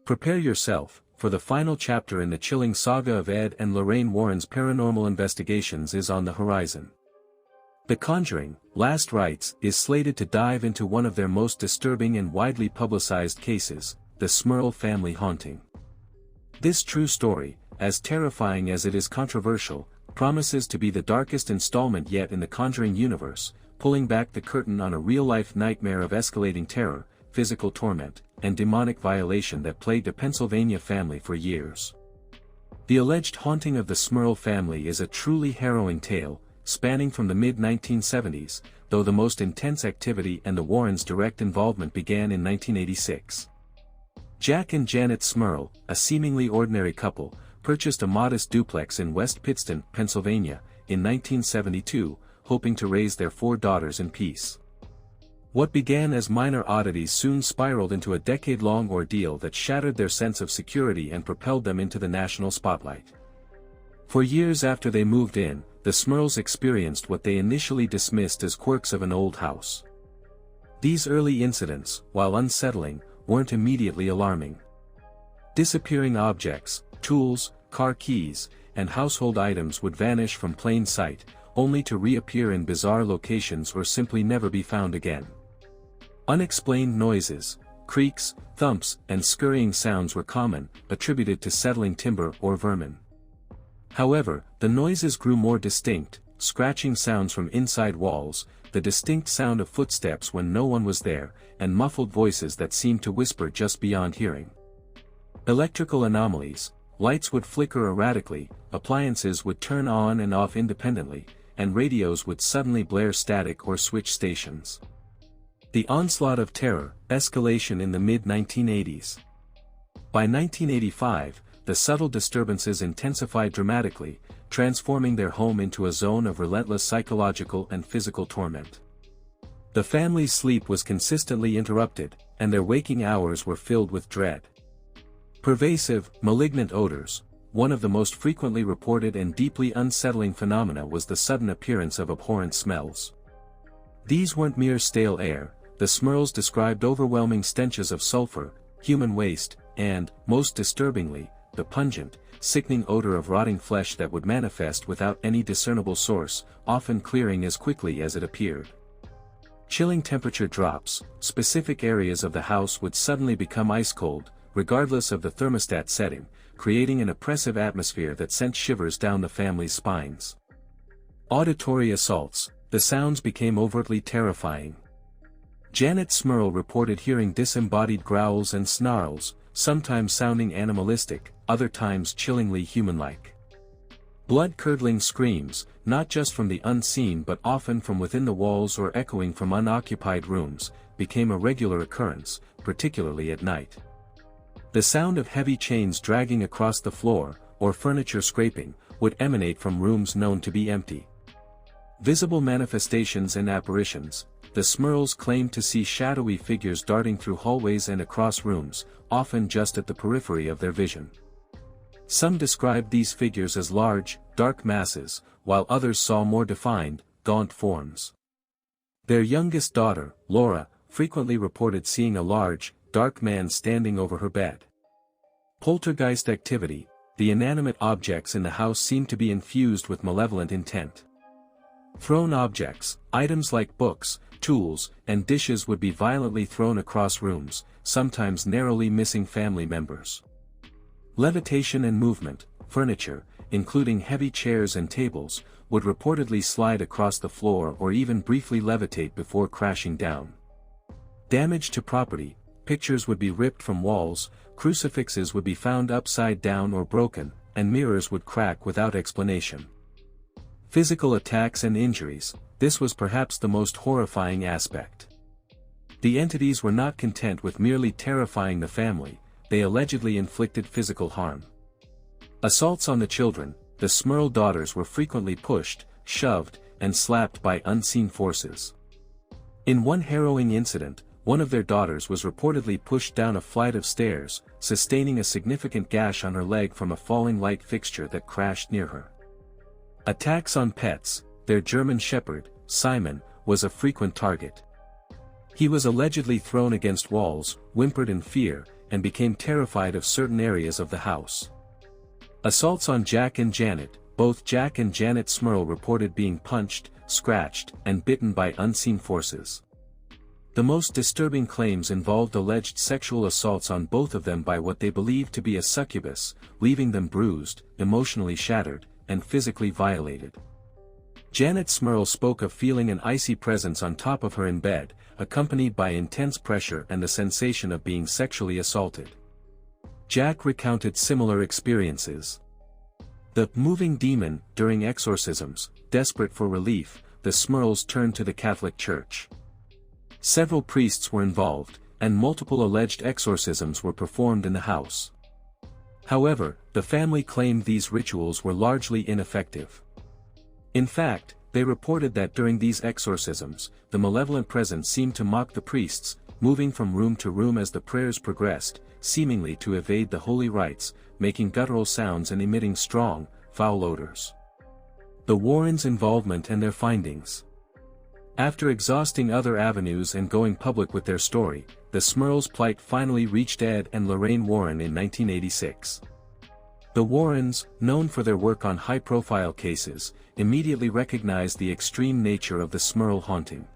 Prepare yourself, for the final chapter in the chilling saga of Ed and Lorraine Warren's paranormal investigations is on the horizon. The Conjuring Last Rites is slated to dive into one of their most disturbing and widely publicized cases, the Smurl family haunting. This true story, as terrifying as it is controversial, promises to be the darkest installment yet in the Conjuring universe, pulling back the curtain on a real-life nightmare of escalating terror, physical torment, and demonic violation that plagued a Pennsylvania family for years. The alleged haunting of the Smurl family is a truly harrowing tale, spanning from the mid-1970s, though the most intense activity and the Warrens' direct involvement began in 1986. Jack and Janet Smurl, a seemingly ordinary couple, purchased a modest duplex in West Pittston, Pennsylvania, in 1972, hoping to raise their 4 daughters in peace. What began as minor oddities soon spiraled into a decade-long ordeal that shattered their sense of security and propelled them into the national spotlight. For years after they moved in, the Smurls experienced what they initially dismissed as quirks of an old house. These early incidents, while unsettling, weren't immediately alarming. Disappearing objects, tools, car keys, and household items would vanish from plain sight, only to reappear in bizarre locations or simply never be found again. Unexplained noises, creaks, thumps, and scurrying sounds were common, attributed to settling timber or vermin. However, the noises grew more distinct, scratching sounds from inside walls, the distinct sound of footsteps when no one was there, and muffled voices that seemed to whisper just beyond hearing. Electrical anomalies, lights would flicker erratically, appliances would turn on and off independently, and radios would suddenly blare static or switch stations. The onslaught of terror, escalation in the mid-1980s. By 1985, the subtle disturbances intensified dramatically, transforming their home into a zone of relentless psychological and physical torment. The family's sleep was consistently interrupted, and their waking hours were filled with dread. Pervasive, malignant odors. One of the most frequently reported and deeply unsettling phenomena was the sudden appearance of abhorrent smells. These weren't mere stale air. The Smurls described overwhelming stenches of sulfur, human waste, and, most disturbingly, the pungent, sickening odor of rotting flesh that would manifest without any discernible source, often clearing as quickly as it appeared. Chilling temperature drops. Specific areas of the house would suddenly become ice-cold, regardless of the thermostat setting, creating an oppressive atmosphere that sent shivers down the family's spines. Auditory assaults. The sounds became overtly terrifying. Janet Smurl reported hearing disembodied growls and snarls, sometimes sounding animalistic, other times chillingly human-like. Blood-curdling screams, not just from the unseen but often from within the walls or echoing from unoccupied rooms, became a regular occurrence, particularly at night. The sound of heavy chains dragging across the floor, or furniture scraping, would emanate from rooms known to be empty. Visible manifestations and apparitions. The Smurls claimed to see shadowy figures darting through hallways and across rooms, often just at the periphery of their vision. Some described these figures as large, dark masses, while others saw more defined, gaunt forms. Their youngest daughter, Laura, frequently reported seeing a large, dark man standing over her bed. Poltergeist activity. The inanimate objects in the house seemed to be infused with malevolent intent. Thrown objects, items like books, tools, and dishes would be violently thrown across rooms, sometimes narrowly missing family members. Levitation and movement. Furniture, including heavy chairs and tables, would reportedly slide across the floor or even briefly levitate before crashing down. Damage to property. Pictures would be ripped from walls, crucifixes would be found upside down or broken, and mirrors would crack without explanation. Physical attacks and injuries. This was perhaps the most horrifying aspect. The entities were not content with merely terrifying the family, they allegedly inflicted physical harm. Assaults on the children. The Smurl daughters were frequently pushed, shoved, and slapped by unseen forces. In one harrowing incident, one of their daughters was reportedly pushed down a flight of stairs, sustaining a significant gash on her leg from a falling light fixture that crashed near her. Attacks on pets. Their German Shepherd, Simon, was a frequent target. He was allegedly thrown against walls, whimpered in fear, and became terrified of certain areas of the house. Assaults on Jack and Janet. Both Jack and Janet Smurl reported being punched, scratched, and bitten by unseen forces. The most disturbing claims involved alleged sexual assaults on both of them by what they believed to be a succubus, leaving them bruised, emotionally shattered, and physically violated. Janet Smurl spoke of feeling an icy presence on top of her in bed, accompanied by intense pressure and the sensation of being sexually assaulted. Jack recounted similar experiences. The moving demon. During exorcisms, desperate for relief, the Smurls turned to the Catholic Church. Several priests were involved, and multiple alleged exorcisms were performed in the house. However, the family claimed these rituals were largely ineffective. In fact, they reported that during these exorcisms, the malevolent presence seemed to mock the priests, moving from room to room as the prayers progressed, seemingly to evade the holy rites, making guttural sounds and emitting strong, foul odors. The Warrens' involvement and their findings. After exhausting other avenues and going public with their story, the Smurls' plight finally reached Ed and Lorraine Warren in 1986. The Warrens, known for their work on high-profile cases, immediately recognized the extreme nature of the Smurl haunting.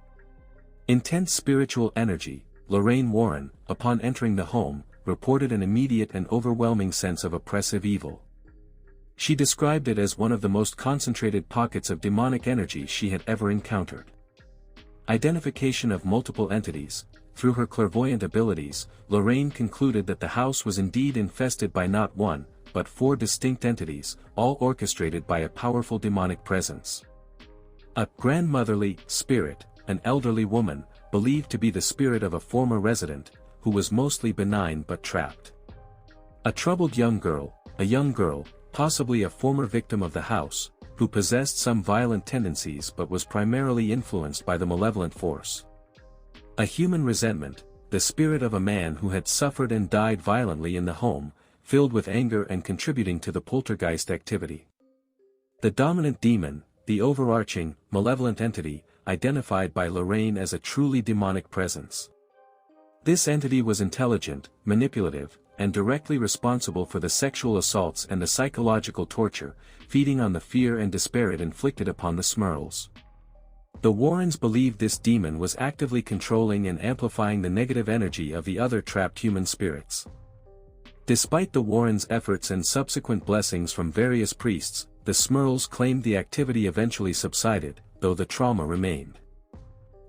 Intense spiritual energy. Lorraine Warren, upon entering the home, reported an immediate and overwhelming sense of oppressive evil. She described it as one of the most concentrated pockets of demonic energy she had ever encountered. Identification of multiple entities. Through her clairvoyant abilities, Lorraine concluded that the house was indeed infested by not one, but 4 distinct entities, all orchestrated by a powerful demonic presence. A grandmotherly spirit, an elderly woman, believed to be the spirit of a former resident, who was mostly benign but trapped. A troubled young girl, possibly a former victim of the house, who possessed some violent tendencies but was primarily influenced by the malevolent force. A human resentment, the spirit of a man who had suffered and died violently in the home, filled with anger and contributing to the poltergeist activity. The dominant demon, the overarching, malevolent entity, identified by Lorraine as a truly demonic presence. This entity was intelligent, manipulative, and directly responsible for the sexual assaults and the psychological torture, feeding on the fear and despair it inflicted upon the Smurls. The Warrens believed this demon was actively controlling and amplifying the negative energy of the other trapped human spirits. Despite the Warrens' efforts and subsequent blessings from various priests, the Smurls claimed the activity eventually subsided, though the trauma remained.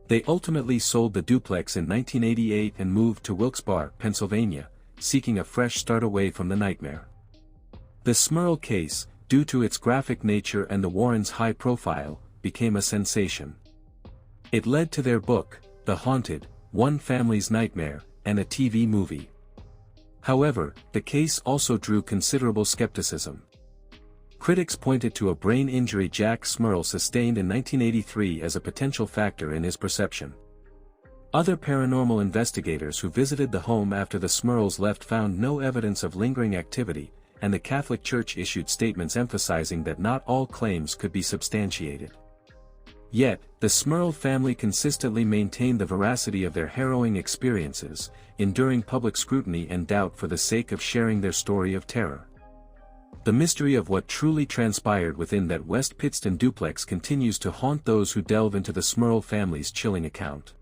They ultimately sold the duplex in 1988 and moved to Wilkes-Barre, Pennsylvania, seeking a fresh start away from the nightmare. The Smurl case, due to its graphic nature and the Warrens' high profile, became a sensation. It led to their book, The Haunted, One Family's Nightmare, and a TV movie. However, the case also drew considerable skepticism. Critics pointed to a brain injury Jack Smurl sustained in 1983 as a potential factor in his perception. Other paranormal investigators who visited the home after the Smurls left found no evidence of lingering activity, and the Catholic Church issued statements emphasizing that not all claims could be substantiated. Yet, the Smurl family consistently maintained the veracity of their harrowing experiences, enduring public scrutiny and doubt for the sake of sharing their story of terror. The mystery of what truly transpired within that West Pittston duplex continues to haunt those who delve into the Smurl family's chilling account.